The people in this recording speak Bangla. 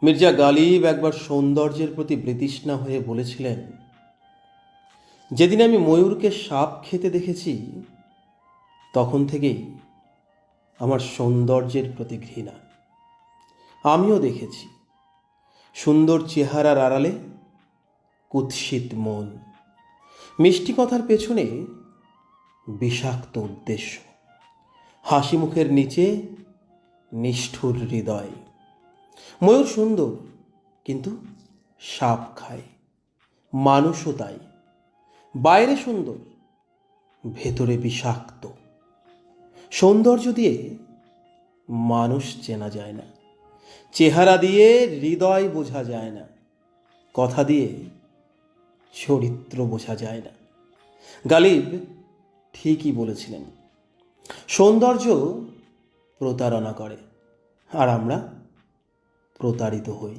মির্জা গালিব একবার সৌন্দর্যের প্রতি বিতৃষ্ণা হয়ে বলেছিলেন, যেদিন আমি ময়ূরকে সাপ খেতে দেখেছি তখন থেকেই আমার সৌন্দর্যের প্রতি ঘৃণা। আমিও দেখেছি সুন্দর চেহারার আড়ালে কুৎসিত মন, মিষ্টি কথার পেছনে বিষাক্ত উদ্দেশ্য, হাসি মুখের নিচে নিষ্ঠুর হৃদয়। ময়ূর সুন্দর, কিন্তু সাপ খায়, মানুষও তাই। বাইরে সুন্দর, ভেতরে বিষাক্ত। সৌন্দর্য দিয়ে মানুষ চেনা যায় না, চেহারা দিয়ে হৃদয় বোঝা যায় না, কথা দিয়ে চরিত্র বোঝা যায় না। গালিব ঠিকই বলেছিলেন, সৌন্দর্য প্রতারণা করে, আর আমরা প্রতারিত হই।